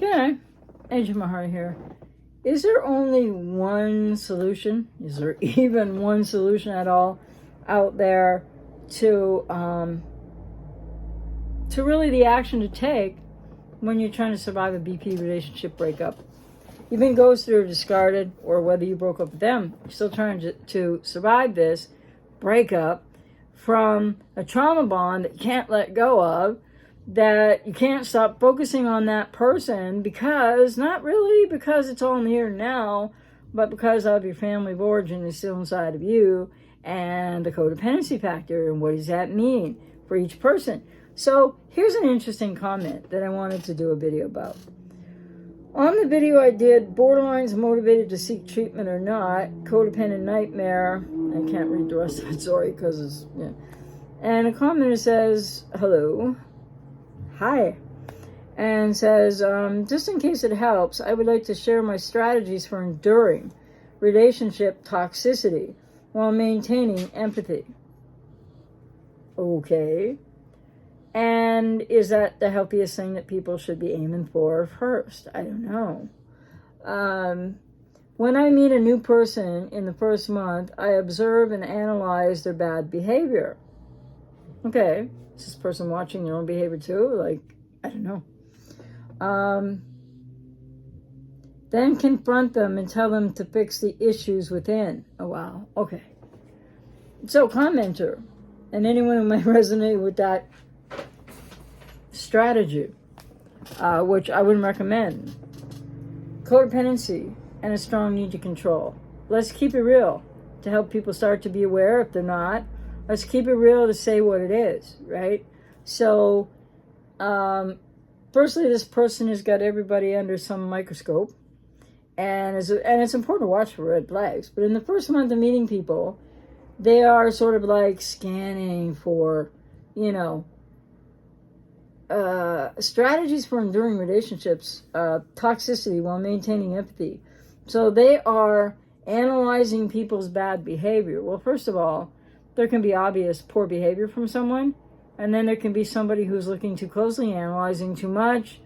Okay, Edge of my heart here. Is there only one solution? Is there even one solution at all out there to really the action to take when you're trying to survive a BP relationship breakup? You've been ghosted or discarded, or whether you broke up with them, you're still trying to survive this breakup from a trauma bond that you can't let go of, that you can't stop focusing on that person because, not really because it's all in the here and now, but because of your family of origin is still inside of you, and the codependency factor, and what does that mean for each person. So here's an interesting comment that I wanted to do a video about. On the video I did, borderlines motivated to seek treatment or not, codependent nightmare. I can't read the rest of it, sorry, because it's, yeah. And a commenter says, hello, hi, and says, just in case it helps, I would like to share my strategies for enduring relationship toxicity while maintaining empathy. Okay. And is that the healthiest thing that people should be aiming for first? I don't know. When I meet a new person in the first month, I observe and analyze their bad behavior. Okay, is this person watching their own behavior too? Like, I don't know. Then confront them and tell them to fix the issues within. Oh, wow. Okay. So, commenter, and anyone who might resonate with that strategy, which I wouldn't recommend. Codependency and a strong need to control. Let's keep it real to help people start to be aware if they're not. Let's keep it real to say what it is, right? So, firstly, this person has got everybody under some microscope, and it's important to watch for red flags. But in the first month of meeting people, they are sort of like scanning for, strategies for enduring relationships, toxicity while maintaining empathy. So they are analyzing people's bad behavior. Well, first of all, there can be obvious poor behavior from someone, and then there can be somebody who's looking too closely, analyzing too much,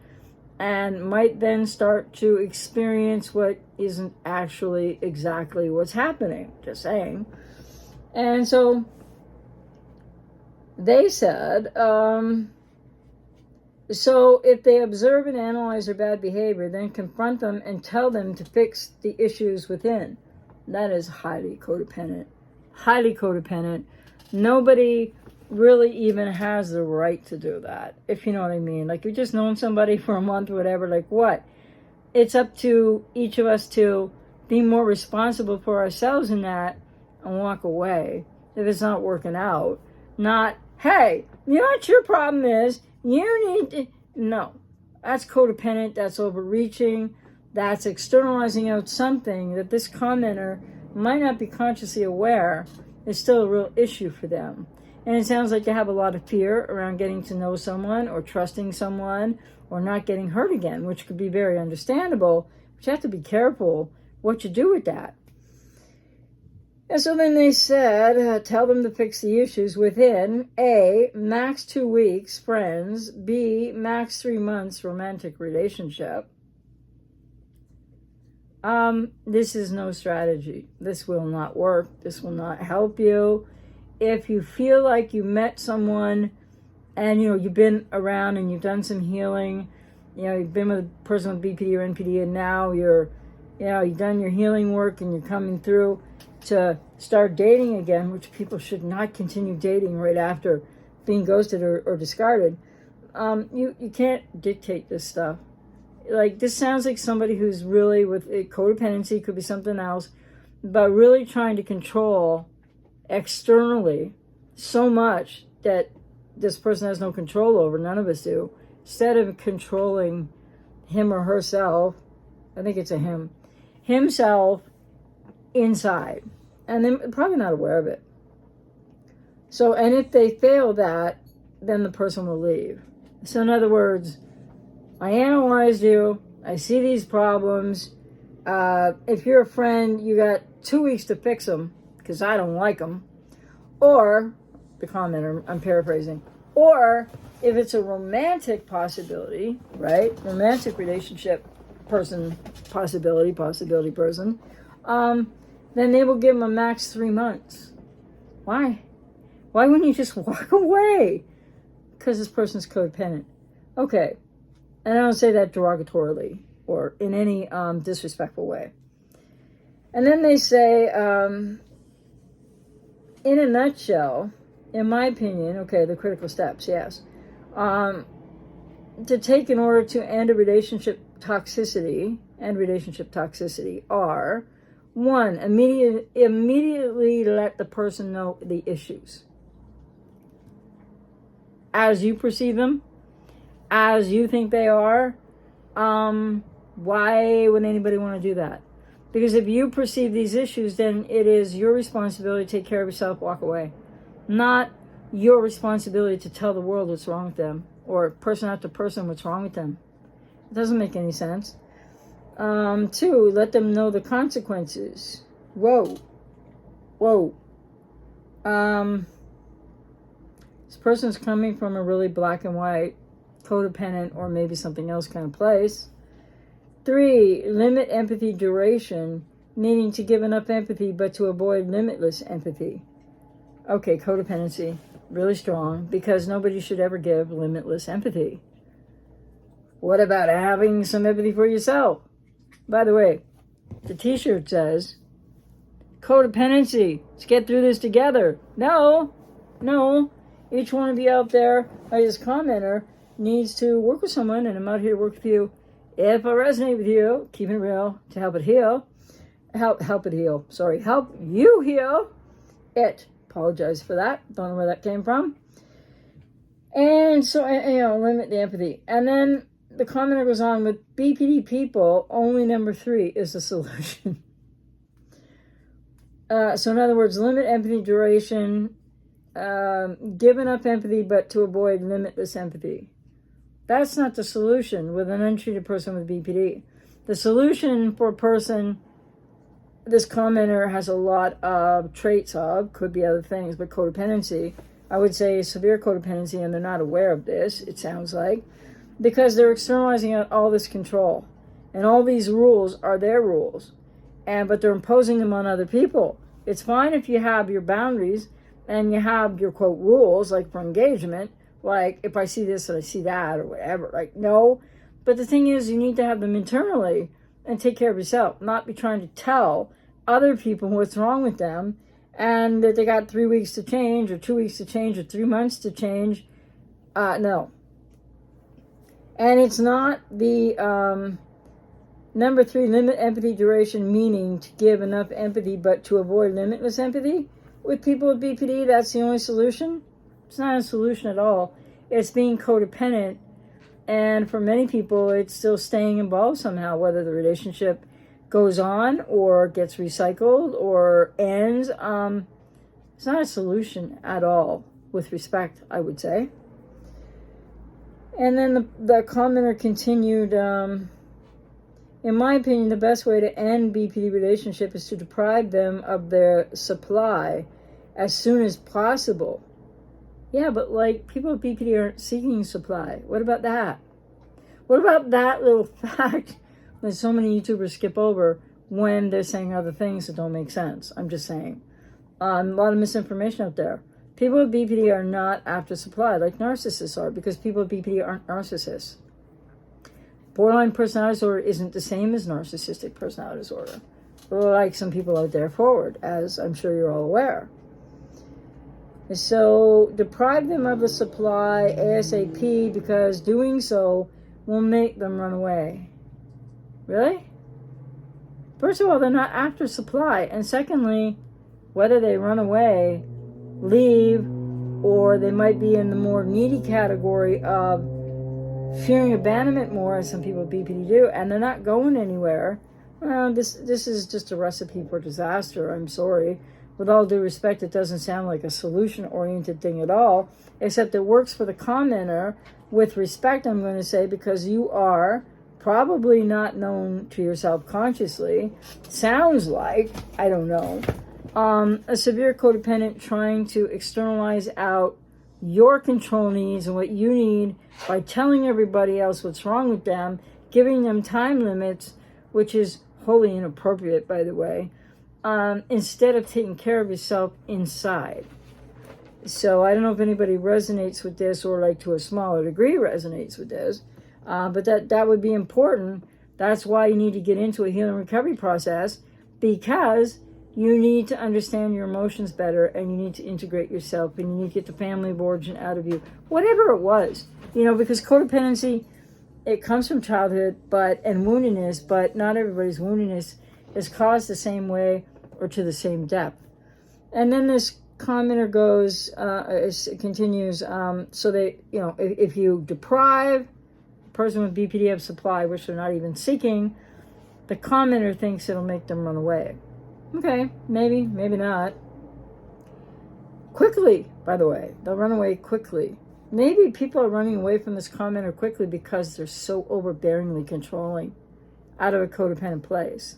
and might then start to experience what isn't actually exactly what's happening. Just saying. And so they said, so if they observe and analyze their bad behavior, then confront them and tell them to fix the issues within. That is highly codependent. Highly codependent. Nobody really even has the right to do that, if you know what I mean. Like, you've just known somebody for a month or whatever, like what? It's up to each of us to be more responsible for ourselves in that and walk away if it's not working out. Not, hey, you know what your problem is? You need to... No. That's codependent. That's overreaching. That's externalizing out something that this commenter might not be consciously aware is still a real issue for them. And it sounds like you have a lot of fear around getting to know someone or trusting someone or not getting hurt again, which could be very understandable. But you have to be careful what you do with that. And so then they said, tell them to fix the issues within A, max 2 weeks, friends. B, max 3 months, romantic relationship. This is no strategy. This will not work. This will not help you. If you feel like you met someone and, you've been around and you've done some healing, you've been with a person with BPD or NPD, and now you've done your healing work and you're coming through to start dating again, which people should not continue dating right after being ghosted or discarded. You can't dictate this stuff. Like, this sounds like somebody who's really with it, codependency, could be something else, but really trying to control externally so much that this person has no control over. None of us do. Instead of controlling him or herself, I think it's a him, himself inside, and they're probably not aware of it. So, and if they fail that, then the person will leave. So in other words, I analyzed you, I see these problems. If you're a friend, you got 2 weeks to fix them because I don't like them. Or, the commenter, I'm paraphrasing, or If it's a romantic possibility, right? Romantic relationship person, possibility person, then they will give them a max 3 months. Why? Why wouldn't you just walk away? Because this person's codependent. Okay. And I don't say that derogatorily or in any disrespectful way. And then they say, in a nutshell, in my opinion, okay, the critical steps, yes, to take in order to end relationship toxicity are, 1, immediately let the person know the issues. As you perceive them, as you think they are, why would anybody want to do that? Because if you perceive these issues, then it is your responsibility to take care of yourself, walk away. Not your responsibility to tell the world what's wrong with them, or person after person what's wrong with them. It doesn't make any sense. 2, let them know the consequences. Whoa. This person's coming from a really black and white, codependent, or maybe something else kind of place. 3, limit empathy duration, meaning to give enough empathy but to avoid limitless empathy. Okay, codependency, really strong, because nobody should ever give limitless empathy. What about having some empathy for yourself? By the way, the t-shirt says, codependency, let's get through this together. No. Each one of you out there, as a commenter, needs to work with someone, and I'm out here to work with you. If I resonate with you, keep it real, to help it heal. Help you heal it. Apologize for that. Don't know where that came from. And so, limit the empathy. And then the commenter goes on, with BPD people, only number 3 is the solution. So in other words, limit empathy duration, give enough empathy, but to avoid limitless empathy. That's not the solution with an untreated person with BPD. The solution for a person this commenter has a lot of traits of, could be other things, but codependency, I would say severe codependency, and they're not aware of this, it sounds like, because they're externalizing all this control. And all these rules are their rules, but they're imposing them on other people. It's fine if you have your boundaries and you have your, quote, rules, like for engagement, like if I see this and I see that or whatever, like, no. But the thing is, you need to have them internally and take care of yourself, not be trying to tell other people what's wrong with them and that they got 3 weeks to change or 2 weeks to change or 3 months to change. No. And it's not the number 3, limit empathy duration, meaning to give enough empathy but to avoid limitless empathy. With people with BPD, that's the only solution. It's not a solution at all. It's being codependent. And for many people, it's still staying involved somehow, whether the relationship goes on or gets recycled or ends. It's not a solution at all, with respect, I would say. And then the commenter continued, in my opinion, the best way to end BPD relationship is to deprive them of their supply as soon as possible. Yeah, but like people with BPD aren't seeking supply. What about that? What about that little fact that so many YouTubers skip over when they're saying other things that don't make sense? I'm just saying. A lot of misinformation out there. People with BPD are not after supply like narcissists are, because people with BPD aren't narcissists. Borderline personality disorder isn't the same as narcissistic personality disorder, like some people out there forward, as I'm sure you're all aware. So deprive them of the supply ASAP, because doing so will make them run away. Really? First of all, they're not after supply. And secondly, whether they run away, leave, or they might be in the more needy category of fearing abandonment more, as some people with BPD do, and they're not going anywhere. This is just a recipe for disaster. I'm sorry. With all due respect, it doesn't sound like a solution-oriented thing at all, except it works for the commenter. With respect, I'm going to say, because you are probably not known to yourself consciously. Sounds like, I don't know, a severe codependent trying to externalize out your control needs and what you need by telling everybody else what's wrong with them, giving them time limits, which is wholly inappropriate, by the way, instead of taking care of yourself inside. So I don't know if anybody resonates with this, or like to a smaller degree resonates with this, but that would be important. That's why you need to get into a healing recovery process, because you need to understand your emotions better, and you need to integrate yourself, and you need to get the family of origin out of you, whatever it was, because codependency, it comes from childhood, and woundedness, but not everybody's woundedness is caused the same way or to the same depth. And then this commenter goes, continues, so they, if you deprive a person with BPD of supply, which they're not even seeking, the commenter thinks it'll make them run away. Okay, maybe not. Quickly, by the way, they'll run away quickly. Maybe people are running away from this commenter quickly because they're so overbearingly controlling out of a codependent place.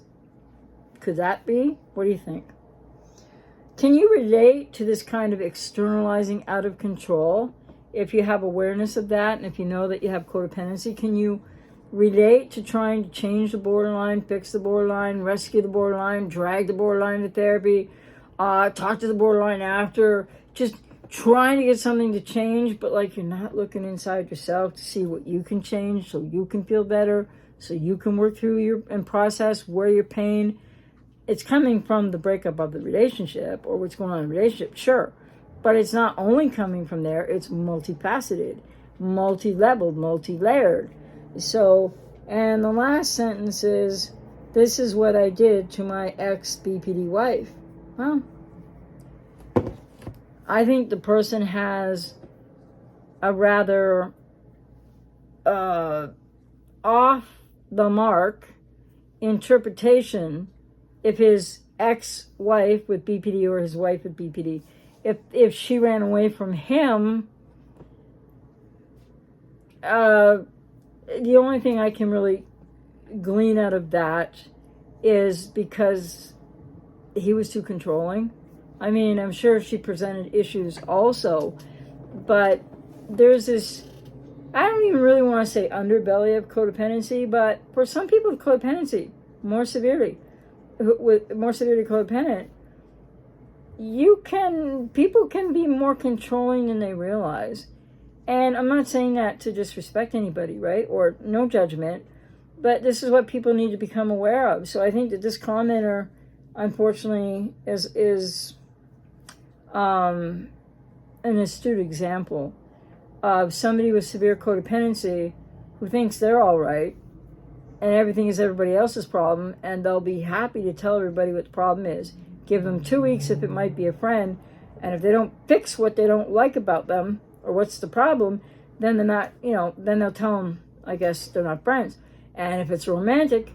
Could that be? What do you think? Can you relate to this kind of externalizing out of control? If you have awareness of that, and if you know that you have codependency, can you relate to trying to change the borderline, fix the borderline, rescue the borderline, drag the borderline to therapy, talk to the borderline after, just trying to get something to change, but like you're not looking inside yourself to see what you can change so you can feel better, so you can work through and process where your pain, it's coming from the breakup of the relationship or what's going on in the relationship, sure, but it's not only coming from there, it's multifaceted, multi-leveled, multi-layered. So, and the last sentence is, this is what I did to my ex-BPD wife. Well, I think the person has a rather off the mark interpretation if his ex-wife with BPD or his wife with BPD, if she ran away from him, the only thing I can really glean out of that is because he was too controlling. I mean, I'm sure she presented issues also, but there's this, I don't even really want to say underbelly of codependency, but for some people with codependency, more severely codependent, people can be more controlling than they realize. And I'm not saying that to disrespect anybody, right? Or no judgment, but this is what people need to become aware of. So I think that this commenter, unfortunately, is an astute example of somebody with severe codependency who thinks they're all right and everything is everybody else's problem, and they'll be happy to tell everybody what the problem is. Give them 2 weeks if it might be a friend, and if they don't fix what they don't like about them or what's the problem, then they're not, then they'll tell them, I guess, they're not friends. And if it's a romantic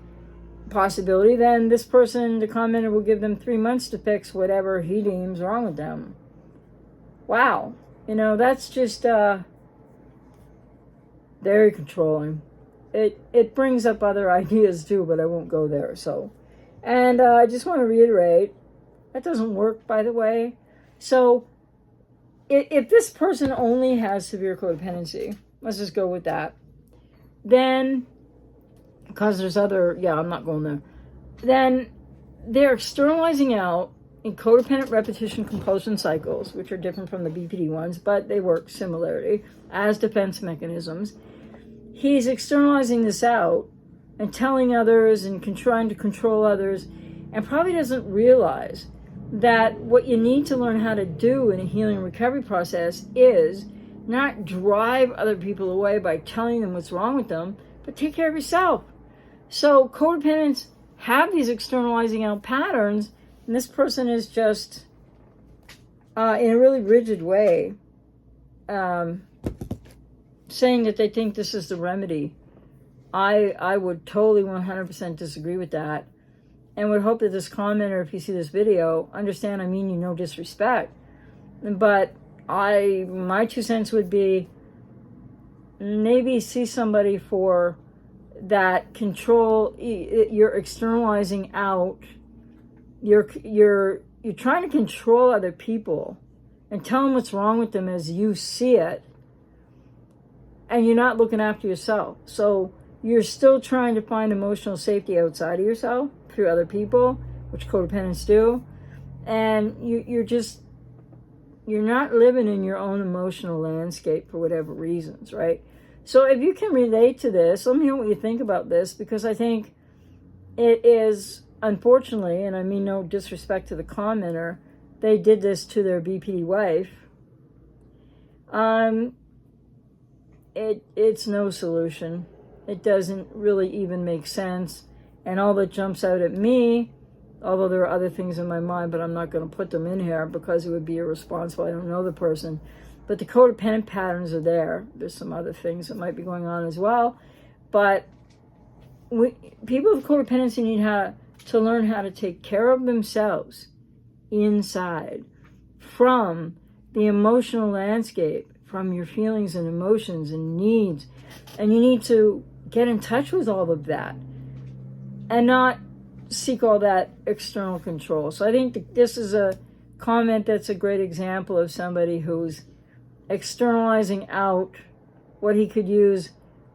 possibility, then this person, the commenter, will give them 3 months to fix whatever he deems wrong with them. Wow. That's just very controlling. It brings up other ideas too, but I won't go there. So, and I just want to reiterate, that doesn't work, by the way. So, if this person only has severe codependency, let's just go with that, then, because there's other, I'm not going there, then they're externalizing out in codependent repetition compulsion cycles, which are different from the BPD ones, but they work similarly as defense mechanisms. He's externalizing this out and telling others and trying to control others, and probably doesn't realize that what you need to learn how to do in a healing recovery process is not drive other people away by telling them what's wrong with them, but take care of yourself. So codependents have these externalizing out patterns, and this person is just, in a really rigid way, saying that they think this is the remedy. I would totally 100% disagree with that, and would hope that this commenter, if you see this video, understand I mean you no disrespect. But my 2 cents would be, maybe see somebody for that control. You're externalizing out. You're trying to control other people and tell them what's wrong with them as you see it, and you're not looking after yourself. So you're still trying to find emotional safety outside of yourself through other people, which codependents do, and you're not living in your own emotional landscape for whatever reasons, right? So if you can relate to this, let me know what you think about this, because I think it is, unfortunately, and I mean no disrespect to the commenter, they did this to their BPD wife. It's no solution. It doesn't really even make sense. And all that jumps out at me, although there are other things in my mind, but I'm not going to put them in here because it would be irresponsible. I don't know the person. But the codependent patterns are there. There's some other things that might be going on as well. But people with codependency need to learn how to take care of themselves inside from the emotional landscape, from your feelings and emotions and needs. And you need to get in touch with all of that and not seek all that external control. So I think this is a comment that's a great example of somebody who's externalizing out what he could use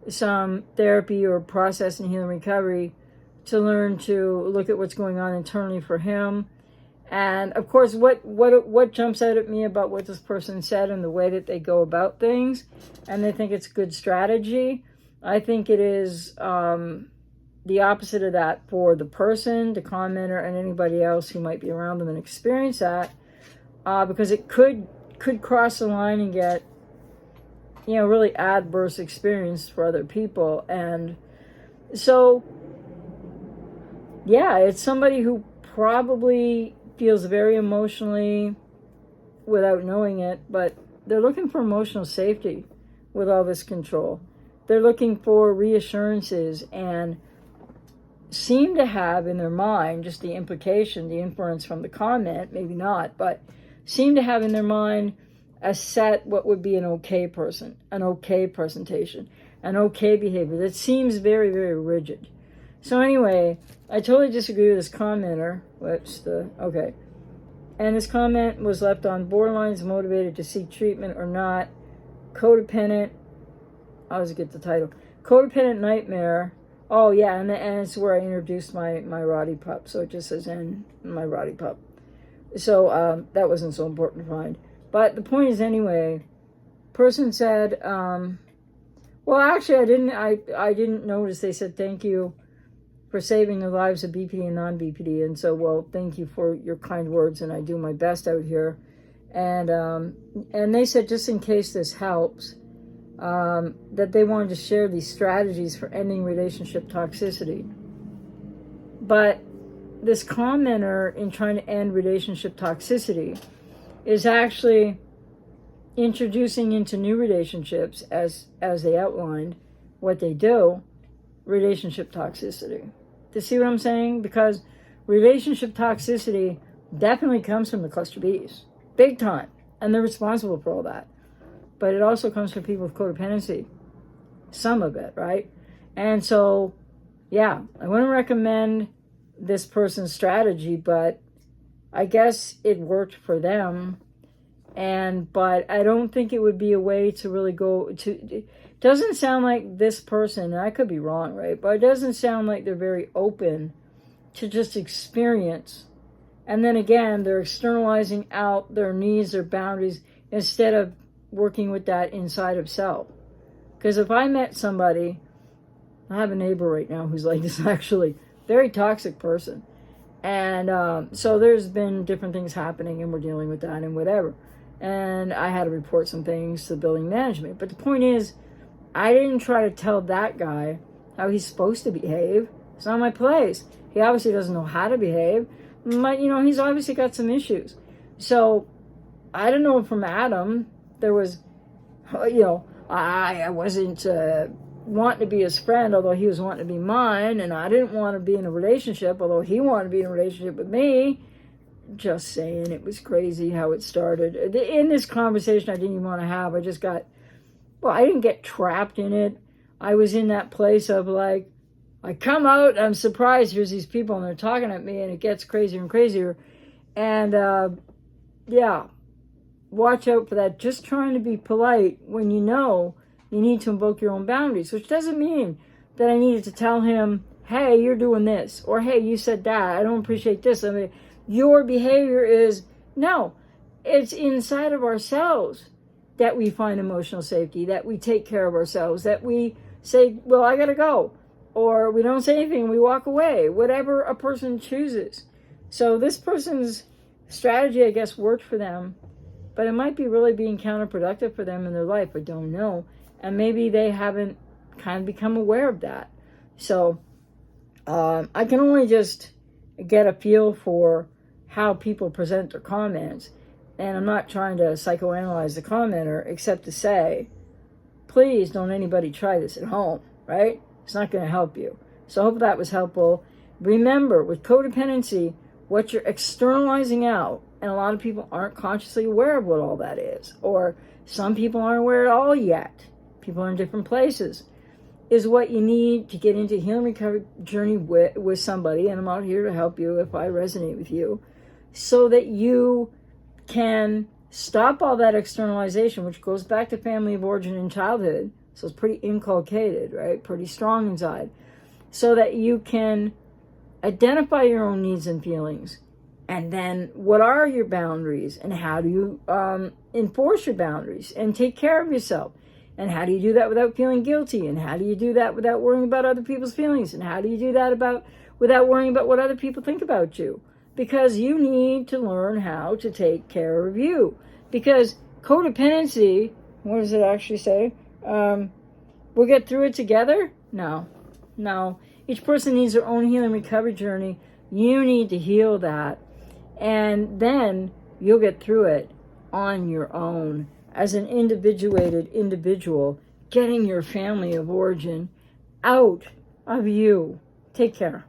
some therapy or process in healing recovery to learn to look at what's going on internally for him. And of course, what jumps out at me about what this person said and the way that they go about things, and they think it's good strategy. I think it is the opposite of that for the person, the commenter, and anybody else who might be around them and experience that, because it could cross the line and get, really adverse experience for other people. And so, yeah, it's somebody who probably feels very emotionally without knowing it, but they're looking for emotional safety with all this control. They're looking for reassurances and seem to have in their mind, just the implication, the inference from the comment, maybe not, but seem to have in their mind a set, what would be an okay person, an okay presentation, an okay behavior that seems very, very rigid. So anyway, I totally disagree with this commenter. Okay. And this comment was left on borderlines, motivated to seek treatment or not. Codependent. I always get the title. Codependent nightmare. Oh yeah, and it's where I introduced my Roddy pup. So it just says in my Roddy pup. So that wasn't so important to find. But the point is, anyway, person said, well, actually, I didn't notice. They said thank you for saving the lives of BPD and non-BPD. And so, well, thank you for your kind words, and I do my best out here. And they said, just in case this helps, that they wanted to share these strategies for ending relationship toxicity. But this commenter, in trying to end relationship toxicity, is actually introducing into new relationships, as they outlined, what they do, relationship toxicity. To see what I'm saying? Because relationship toxicity definitely comes from the cluster Bs, big time, and they're responsible for all that. But it also comes from people with codependency, some of it, right? And so, yeah, I wouldn't recommend this person's strategy, but I guess it worked for them. But I don't think it would be a way to really go to. It doesn't sound like this person, and I could be wrong, right? But it doesn't sound like they're very open to just experience. And then again, they're externalizing out their needs, their boundaries, instead of working with that inside of self. Because if I met somebody, I have a neighbor right now who's like this, actually very toxic person. And so there's been different things happening, and we're dealing with that and whatever. And I had to report some things to building management. But the point is, I didn't try to tell that guy how he's supposed to behave. It's not my place. He obviously doesn't know how to behave. But, he's obviously got some issues. So I don't know, from Adam, there was, I wasn't wanting to be his friend, although he was wanting to be mine. And I didn't want to be in a relationship, although he wanted to be in a relationship with me. Just saying, it was crazy how it started. In this conversation I didn't even want to have, I didn't get trapped in it. I was in that place of like, I come out, I'm surprised, here's these people and they're talking at me, and it gets crazier and crazier. And yeah, watch out for that. Just trying to be polite when you know you need to invoke your own boundaries, which doesn't mean that I needed to tell him, hey, you're doing this, or hey, you said that, I don't appreciate this. I mean, your behavior is, no, it's inside of ourselves that we find emotional safety, that we take care of ourselves, that we say, well, I gotta go, or we don't say anything, we walk away, whatever a person chooses. So this person's strategy, I guess, worked for them, but it might be really being counterproductive for them in their life. I don't know. And maybe they haven't kind of become aware of that. So I can only just get a feel for how people present their comments. And I'm not trying to psychoanalyze the commenter, except to say, please don't anybody try this at home, right? It's not going to help you. So I hope that was helpful. Remember, with codependency, what you're externalizing out, and a lot of people aren't consciously aware of what all that is, or some people aren't aware at all yet, people are in different places, is what you need to get into a healing recovery journey with somebody, and I'm out here to help you if I resonate with you, so that you can stop all that externalization, which goes back to family of origin and childhood, so it's pretty inculcated, right? Pretty strong inside, so that you can identify your own needs and feelings. And then what are your boundaries, and how do you enforce your boundaries and take care of yourself? And how do you do that without feeling guilty? And how do you do that without worrying about other people's feelings? And how do you do that without worrying about what other people think about you? Because you need to learn how to take care of you. Because codependency, what does it actually say? We'll get through it together? No. Each person needs their own healing recovery journey. You need to heal that. And then you'll get through it on your own as an individuated individual, getting your family of origin out of you. Take care.